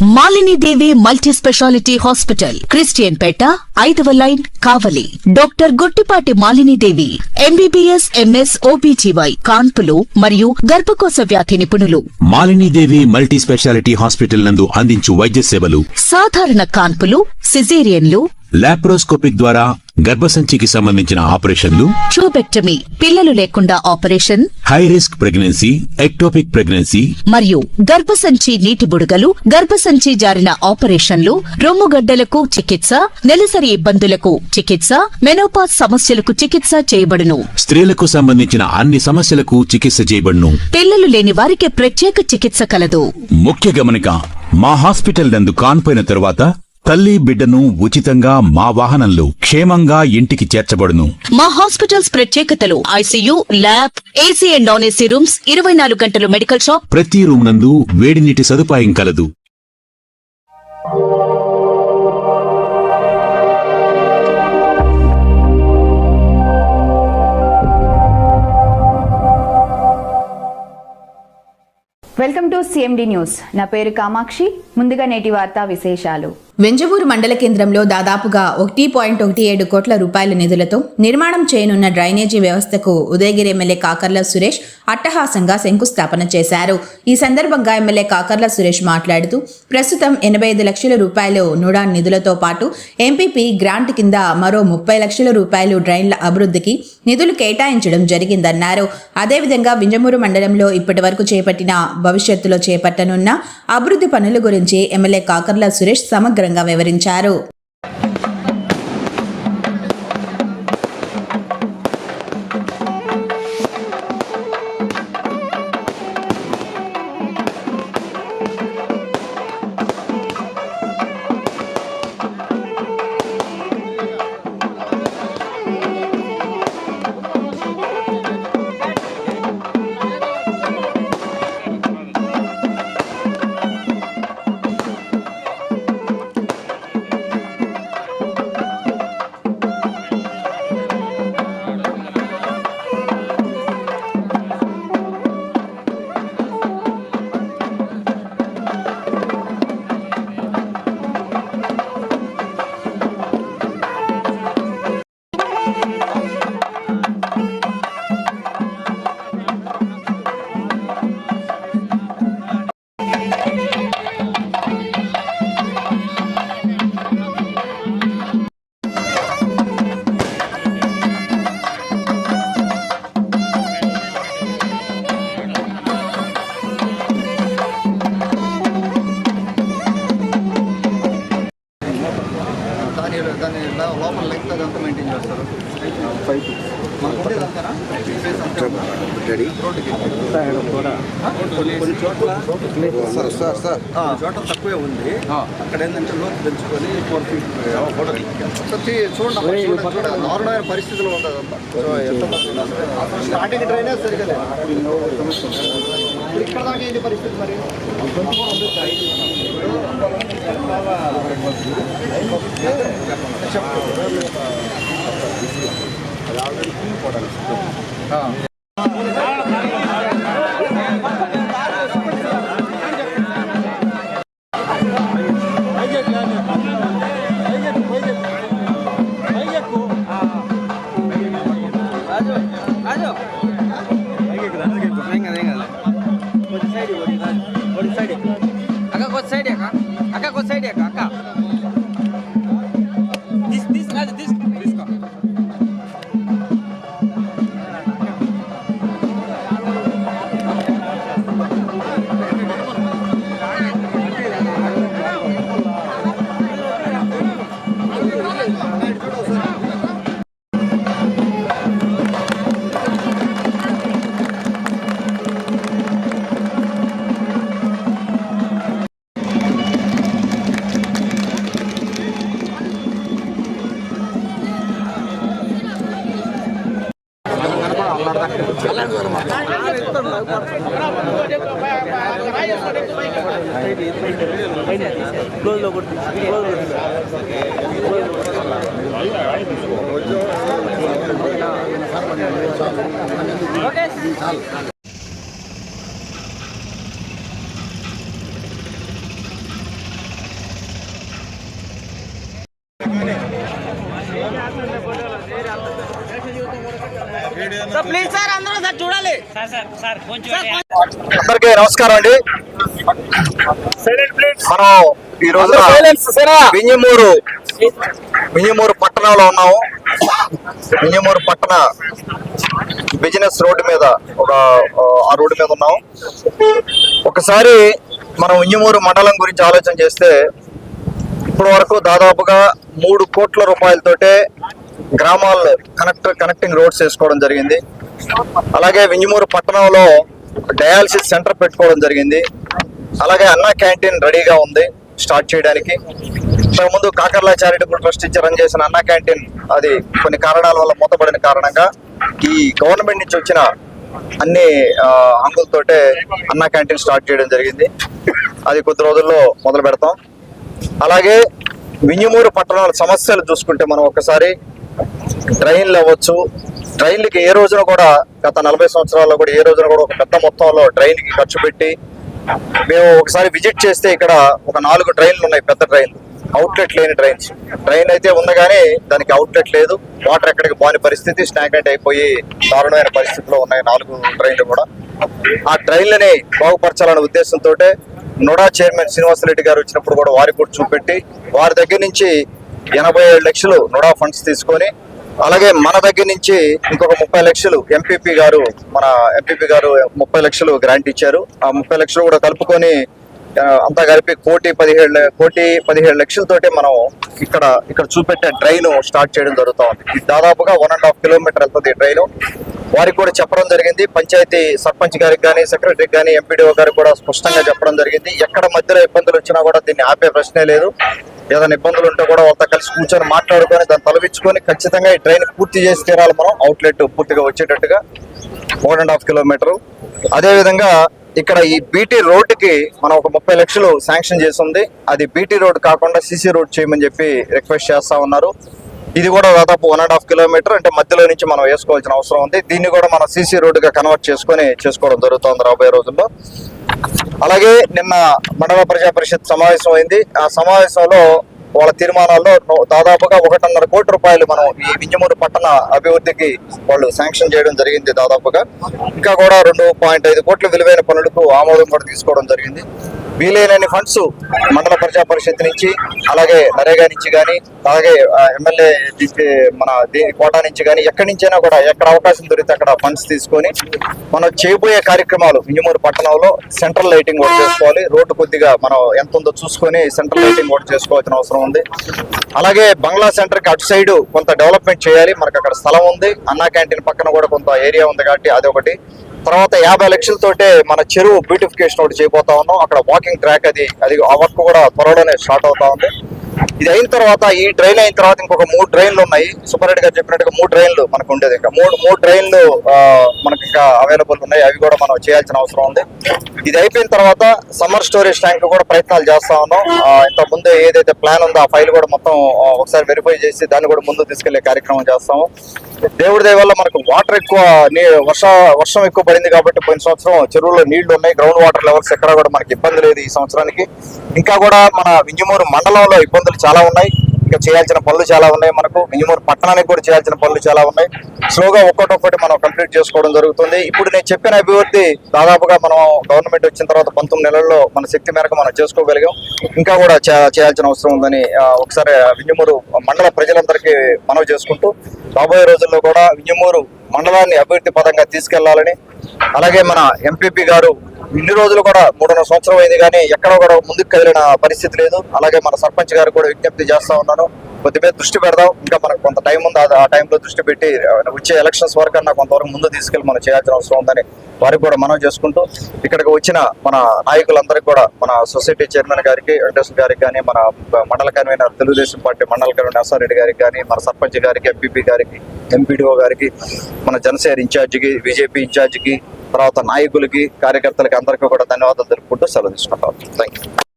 మాలిని దేవి multi speciality hospital, Christian పేట, 5వ line, కావలి. Doctor Guttipati Malini దేవి, MBBS, MS, OBGY, కాన్పులు మరియు గర్భకోశ వ్యాధి నిపుణులు. మాలిని దేవి మల్టీ స్పెషాలిటీ హాస్పిటల్ నందు అందించు వైద్య సేవలు: సాధారణ కాన్పులు, సిజేరియన్లు, లాప్రోస్కోపిక్ ద్వారా గర్భసంచికి సంబంధించిన ఆపరేషన్లు, ట్యూబెక్టమీ, పిల్లలు లేకుండా operation, high risk pregnancy, ectopic pregnancy మరియు గర్భసంచి నీటి బుడగలు, గర్భసంచి జారిన ఆపరేషన్లు, రొమ్ముగడ్డలకు చికిత్స, నెలసరి ఇబ్బందులకు చికిత్స, మెనోపాజ్ సమస్యలకు చికిత్స చేయబడును. స్త్రీలకు సంబంధించిన అన్ని సమస్యలకు చికిత్స చేయబడును. పిల్లలు లేని వారికి ప్రత్యేక చికిత్స కలదు. ముఖ్య గమనిక: మా హాస్పిటల్ నందు కాన్పోయిన తరువాత తల్లి బిడ్డను ఉచితంగా మా వాహనంలో క్షేమంగా ఇంటికి చేర్చబడును. మా హాస్పిటల్స్ ప్రత్యేకతలు: ICU, lab, AC and non AC rooms, 24 గంటలు మెడికల్ షాప్, ప్రతి రూమ్ నందు వేడి నీటి సదుపాయం కలదు. Welcome to CMD news. నా పేరు కామాక్షి. ముందుగా నేటి వార్తా విశేషాలు. వెంజమూరు మండల కేంద్రంలో దాదాపుగా 1.17 కోట్ల రూపాయల నిధులతో నిర్మాణం చేయనున్న డ్రైనేజీ వ్యవస్థకు ఉదయగిరి ఎమ్మెల్యే కాకర్ల సురేష్ అట్టహాసంగా శంకుస్థాపన చేశారు. ఈ సందర్భంగా ఎమ్మెల్యే కాకర్ల సురేష్ మాట్లాడుతూ, ప్రస్తుతం 85 లక్షల రూపాయలు నుడా నిధులతో పాటు ఎంపీపీ గ్రాంట్ కింద మరో 30 లక్షల రూపాయలు డ్రైన్ల అభివృద్ధికి నిధులు కేటాయించడం జరిగిందన్నారు. అదేవిధంగా వింజమూరు మండలంలో ఇప్పటి వరకు చేపట్టిన, భవిష్యత్తులో చేపట్టనున్న అభివృద్ధి పనుల గురించి ఎమ్మెల్యే కాకర్ల సురేష్ సమగ్రంగా వివరించారు. లోపల లెంగ్త్ అదంతా మెయింటైన్ చేస్తారు. చోట తక్కువే ఉంది. అక్కడ ఏంటంటే లోతు పెంచుకొని 4 feet చూడండి. నార్మల్ పరిస్థితుల్లో ఉంటుంది. స్టార్టింగ్ డ్రైనేజ్ సరిగా ఇక్కడ దాకా ఏంటి పరిస్థితి మరి? అందరికీ నమస్కారం అండి. మనం ఈ రోజు వింజమూరు పట్టణంలో ఉన్నాము. వింజమూరు పట్టణ బిజినెస్ రోడ్డు మీద ఆ రోడ్డు మీద ఉన్నాము. ఒకసారి మనం వింజమూరు మండలం గురించి ఆలోచన చేస్తే ఇప్పటి వరకు దాదాపుగా 3 కోట్ల రూపాయలతోటే గ్రామాల్లో కనెక్టింగ్ రోడ్స్ వేసుకోవడం జరిగింది. అలాగే వింజమూరు పట్టణంలో డయాలసిస్ సెంటర్ పెట్టుకోవడం జరిగింది. అలాగే అన్నా క్యాంటీన్ రెడీగా ఉంది స్టార్ట్ చేయడానికి. ఇంతకుముందు కాకర్ల చారిటబుల్ ట్రస్ట్ ఇచ్చి రన్ చేసిన అన్నా క్యాంటీన్ అది కొన్ని కారణాల వల్ల మూతపడిన కారణంగా ఈ గవర్నమెంట్ నుంచి వచ్చిన అన్ని హంగులతోటే అన్నా క్యాంటీన్ స్టార్ట్ చేయడం జరిగింది. అది కొద్ది రోజుల్లో మొదలు పెడతాం. అలాగే వింజమూరు పట్టణాల సమస్యలు చూసుకుంటే మనం ఒకసారి ట్రైన్లు అవ్వచ్చు, ట్రైన్లకి ఏ రోజున కూడా గత 40 సంవత్సరాల్లో కూడా ఏ రోజున కూడా ఒక పెద్ద మొత్తంలో ట్రైన్కి ఖర్చు పెట్టి మేము ఒకసారి విజిట్ చేస్తే ఇక్కడ ఒక 4 ట్రైన్లు ఉన్నాయి, పెద్ద ట్రైన్లు, అవుట్లెట్ లేని ట్రైన్స్. ట్రైన్ అయితే ఉంది కానీ దానికి అవుట్లెట్ లేదు, వాటర్ ఎక్కడికి పోని పరిస్థితి, స్టాగ్నెంట్ అయిపోయి దారుణమైన పరిస్థితిలో ఉన్నాయి 4 ట్రైన్లు కూడా. ఆ ట్రైన్లని బాగుపరచాలనే ఉద్దేశంతో నోడా చైర్మన్ శ్రీనివాసరెడ్డి గారు వచ్చినప్పుడు కూడా వారికి కూడా చూపెట్టి వారి దగ్గర నుంచి 87 లక్షలు నోడా ఫండ్స్ తీసుకొని, అలాగే మన దగ్గర నుంచి ఇంకొక 30 లక్షలు ఎంపీపీ గారు 30 లక్షలు గ్రాంట్ ఇచ్చారు. ఆ 30 లక్షలు కూడా కలుపుకొని అంతా కలిపి 1,17 లక్షలతోటి మనం ఇక్కడ చూపెట్టే ట్రైన్ స్టార్ట్ చేయడం జరుగుతూ ఉంది. ఇది దాదాపుగా 1.5 కిలోమీటర్ వెళ్తుంది ఈ ట్రైన్. వారికి కూడా చెప్పడం జరిగింది, పంచాయతీ సర్పంచ్ గారికి కానీ సెక్రటరీకి కానీ ఎంపీడీఓ గారికి కూడా స్పష్టంగా చెప్పడం జరిగింది. ఎక్కడ మధ్యలో ఇబ్బందులు వచ్చినా కూడా దీన్ని ఆపే ప్రశ్నే లేదు. ఏదైనా ఇబ్బందులు ఉంటే కూడా వాళ్ళతో కలిసి కూర్చొని మాట్లాడుకొని దాన్ని తొలగించుకొని ఖచ్చితంగా ఈ ట్రైన్ పూర్తి చేసి తీరాలి మనం, అవుట్లెట్ పూర్తిగా వచ్చేటట్టుగా 1.5 కిలోమీటరు. అదేవిధంగా ఇక్కడ ఈ బీటీ రోడ్డుకి మనం ఒక 30 లక్షలు శాంక్షన్ చేసి ఉంది. అది బీటీ రోడ్ కాకుండా సీసీ రోడ్ చేయమని చెప్పి రిక్వెస్ట్ చేస్తా ఉన్నారు. ఇది కూడా దాదాపు 1.5 కిలోమీటర్, అంటే మధ్యలో నుంచి మనం వేసుకోవాల్సిన అవసరం ఉంది. దీన్ని కూడా మనం సీసీ రోడ్డుగా కన్వర్ట్ చేసుకోవడం జరుగుతుంది రాబోయే రోజుల్లో. అలాగే నిన్న మండల ప్రజా పరిషత్ సమావేశం అయింది. ఆ సమావేశంలో వాళ్ళ తీర్మానాల్లో దాదాపుగా 1.5 కోట్ల రూపాయలు మనం ఈ వింజమూరు పట్టణ అభివృద్ధికి వాళ్ళు శాంక్షన్ చేయడం జరిగింది. దాదాపుగా ఇంకా కూడా 2.5 కోట్ల విలువైన పనులకు ఆమోదం కూడా తీసుకోవడం జరిగింది. వీలైనన్ని ఫండ్స్ మండల ప్రజా పరిషత్ నుంచి, అలాగే నరేగా నుంచి కానీ, అలాగే ఎమ్మెల్యే మన కోటా నుంచి కానీ, ఎక్కడి నుంచైనా కూడా ఎక్కడ అవకాశం దొరికితే అక్కడ ఫండ్స్ తీసుకొని మనం చేయబోయే కార్యక్రమాలు వింజమూరు పట్టణంలో సెంట్రల్ లైటింగ్ కూడా చేసుకోవాలి. రోడ్డు కొద్దిగా మనం ఎంత ఉందో చూసుకొని సెంట్రల్ లైటింగ్ కూడా చేసుకోవాల్సిన అవసరం ఉంది. అలాగే బంగ్లా సెంటర్ కి అటు సైడ్ కొంత డెవలప్మెంట్ చేయాలి. మనకు అక్కడ స్థలం ఉంది, అన్నా క్యాంటీన్ పక్కన కూడా కొంత ఏరియా ఉంది కాబట్టి అది ఒకటి. తర్వాత 50 లక్షలతోటే మన చెరువు బ్యూటిఫికేషన్ ఒకటి చేయబోతా ఉన్నాం. అక్కడ వాకింగ్ ట్రాక్ అది ఆ వర్క్ కూడా త్వరలోనే స్టార్ట్ అవుతా ఉంది. ఇది అయిన తర్వాత, ఈ ట్రైన్ అయిన తర్వాత ఇంకొక 3 ట్రైన్లు ఉన్నాయి. సుబ్బారెడ్డి గారు చెప్పినట్టుగా 3 ట్రైన్లు మనకు ఉండేది. ఇంకా 3 ట్రైన్లు మనకి ఇంకా అవైలబుల్ ఉన్నాయి. అవి కూడా మనం చేయాల్సిన అవసరం ఉంది. ఇది అయిపోయిన తర్వాత సమ్మర్ స్టోరేజ్ ట్యాంక్ కూడా ప్రయత్నాలు చేస్తా ఉన్నాం. ఇంత ముందు ఏదైతే ప్లాన్ ఉందో ఆ ఫైల్ కూడా మొత్తం ఒకసారి వెరిఫై చేసి దాన్ని కూడా ముందు తీసుకెళ్లే కార్యక్రమం చేస్తాము. దేవుడి దయ వల్ల మనకు వాటర్ ఎక్కువ, వర్షం ఎక్కువ పడింది కాబట్టి పోయిన సంవత్సరం చెరువులో నీళ్లు ఉన్నాయి. గ్రౌండ్ వాటర్ లెవెల్స్ ఎక్కడ కూడా మనకి ఇబ్బంది లేదు ఈ సంవత్సరానికి. ఇంకా కూడా మన వింజమూరు మండలంలో ఇబ్బందులు చాలా ఉన్నాయి. ఇంకా చేయాల్సిన పనులు చాలా ఉన్నాయి. మనకు వింజమూరు పట్టణానికి కూడా చేయాల్సిన పనులు చాలా ఉన్నాయి. స్లోగా ఒక్కొక్కటి మనం కంప్లీట్ చేసుకోవడం జరుగుతుంది. ఇప్పుడు నేను చెప్పిన అభివృద్ధి దాదాపుగా మనం గవర్నమెంట్ వచ్చిన తర్వాత 19 నెలల్లో మన శక్తి మేరకు మనం చేసుకోగలిగాం. ఇంకా కూడా చేయాల్సిన అవసరం ఉందని ఒకసారి వింజమూరు మండల ప్రజలందరికీ మనవి చేసుకుంటూ, రాబోయే రోజుల్లో కూడా వింజమూరు మండలాన్ని అభివృద్ధి పదంగా తీసుకెళ్లాలని, అలాగే మన ఎంపీపీ గారు ఇన్ని రోజులు కూడా 3.5 సంవత్సరం అయింది కానీ ఎక్కడ కూడా ముందుకు కదిలిన పరిస్థితి లేదు. అలాగే మన సర్పంచ్ గారు కూడా విజ్ఞప్తి చేస్తా ఉన్నాను, కొద్దిగా దృష్టి పెడదాం. ఇంకా మనకు కొంత టైం ఉంది, ఆ టైంలో దృష్టి పెట్టి వచ్చే ఎలక్షన్స్ వరకు అన్న కొంతవరకు ముందు తీసుకెళ్లి మనం చేయాల్సిన అవసరం ఉందని వారికి కూడా మనం చేసుకుంటూ, ఇక్కడికి వచ్చిన మన నాయకులందరికీ కూడా, మన సొసైటీ చైర్మన్ గారికి, వెంకటేశ్వర గారికి కానీ, మన మండల కన్వీనర్ తెలుగుదేశం పార్టీ మండల కన్వీనర్ నర్సారెడ్డి గారికి కానీ, మన సర్పంచ్ గారికి, ఎంపీపీ గారికి, ఎంపీడీఓ గారికి, మన జనసేన ఇన్ఛార్జికి, బీజేపీ ఇన్ఛార్జికి, తర్వాత నాయకులకి, కార్యకర్తలకి అందరికీ కూడా ధన్యవాదాలు తెలుపుకుంటూ సెలవు తీసుకుంటాం. Thank you.